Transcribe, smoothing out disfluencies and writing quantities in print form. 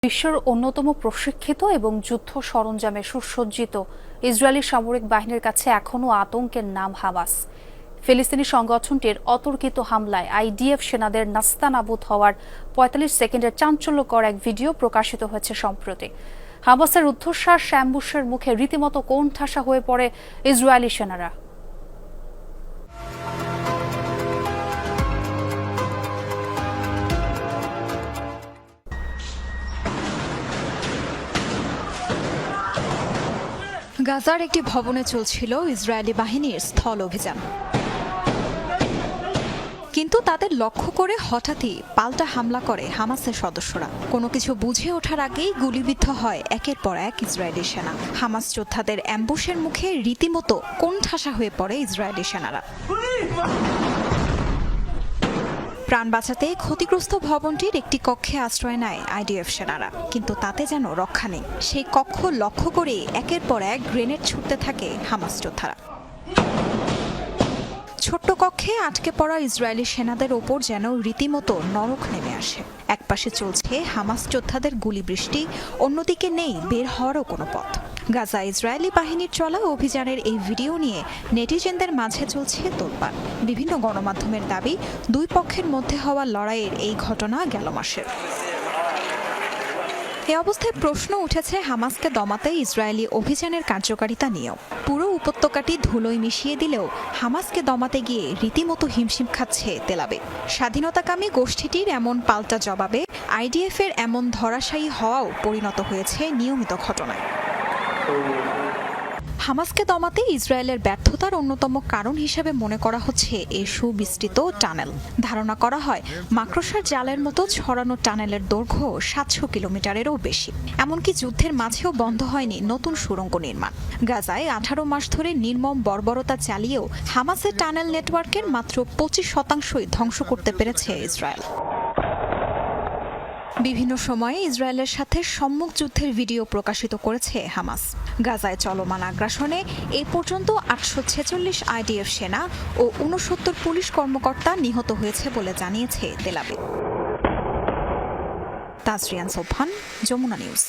বিশ্বের অন্যতম প্রশিক্ষিত এবং যুদ্ধ সরঞ্জামে সুসজ্জিত ইসরায়েলি সামরিক বাহিনীর কাছে এখনও আতঙ্কের নাম হামাস। ফিলিস্তিনি সংগঠনটির অতর্কিত হামলায় আইডিএফ সেনাদের নাস্তানাবুদ হওয়ার ৪৫ সেকেন্ডের চাঞ্চল্যকর এক ভিডিও প্রকাশিত হয়েছে সম্প্রতি। হামাসের রুদ্ধশ্বাস অ্যাম্বুশের মুখে রীতিমতো কোণঠাসা হয়ে পড়ে ইসরায়েলি সেনারা। গাজার একটি ভবনে চলছিল ইসরায়েলি বাহিনীর স্থল অভিযান, কিন্তু তাদের লক্ষ্য করে হঠাৎই পাল্টা হামলা করে হামাসের সদস্যরা। কোনো কিছু বুঝে ওঠার আগেই গুলিবিদ্ধ হয় একের পর এক ইসরায়েলি সেনা। হামাস যোদ্ধাদের অ্যাম্বুশের মুখে রীতিমতো কোণঠাসা হয়ে পড়ে ইসরায়েলি সেনারা। প্রাণ বাঁচাতে ক্ষতিগ্রস্ত ভবনটির একটি কক্ষে আশ্রয় নেয় আইডিএফ সেনারা, কিন্তু তাতে যেন রক্ষা নেই। সেই কক্ষ লক্ষ্য করে একের পর এক গ্রেনেড ছুটতে থাকে হামাস যোদ্ধারা। ছোট্ট কক্ষে আটকে পড়া ইসরায়েলি সেনাদের ওপর যেন রীতিমতো নরক নেমে আসে। একপাশে চলছে হামাস যোদ্ধাদের গুলিবৃষ্টি, অন্যদিকে নেই বের হওয়ারও কোনো পথ। গাজা ইসরায়েলি বাহিনীর চলা অভিযানের এই ভিডিও নিয়ে নেটিজেনদের মাঝে চলছে তোলপাড়। বিভিন্ন গণমাধ্যমের দাবি, দুই পক্ষের মধ্যে হওয়া লড়াইয়ের এই ঘটনা গেল মাসের। এ অবস্থায় প্রশ্ন উঠেছে হামাসকে দমাতে ইসরায়েলি অভিযানের কার্যকারিতা নিয়েও। পুরো উপত্যকাটি ধুলোয় মিশিয়ে দিলেও হামাসকে দমাতে গিয়ে রীতিমতো হিমশিম খাচ্ছে তেল আবিব। স্বাধীনতাকামী গোষ্ঠীটির এমন পাল্টা জবাবে আইডিএফের এমন ধরাশায়ী হওয়াও পরিণত হয়েছে নিয়মিত ঘটনায়। হামাসকে দমাতে ইসরায়েলের ব্যর্থতার অন্যতম কারণ হিসেবে মনে করা হচ্ছে এই সুবিস্তৃত টানেল। ধারণা করা হয় মাকড়সার জালের মতো ছড়ানো টানেলের দৈর্ঘ্য ৭০০ কিলোমিটারেরও বেশি। এমনকি যুদ্ধের মাঝেও বন্ধ হয়নি নতুন সুড়ঙ্গ নির্মাণ। গাজায় ১৮ মাস ধরে নির্মম বর্বরতা চালিয়েও হামাসের টানেল নেটওয়ার্কের মাত্র ২৫% ধ্বংস করতে পেরেছে ইসরায়েল। বিভিন্ন সময়ে ইসরায়েলের সাথে সম্মুখ যুদ্ধের ভিডিও প্রকাশিত করেছে হামাস। গাজায় চলমান আগ্রাসনে এ পর্যন্ত ৮৪৬ আইডিএফ সেনা ও ৬৯ পুলিশ কর্মকর্তা নিহত হয়েছে বলে জানিয়েছে Tel Aviv. Tazrian Sobhan, Jamuna news.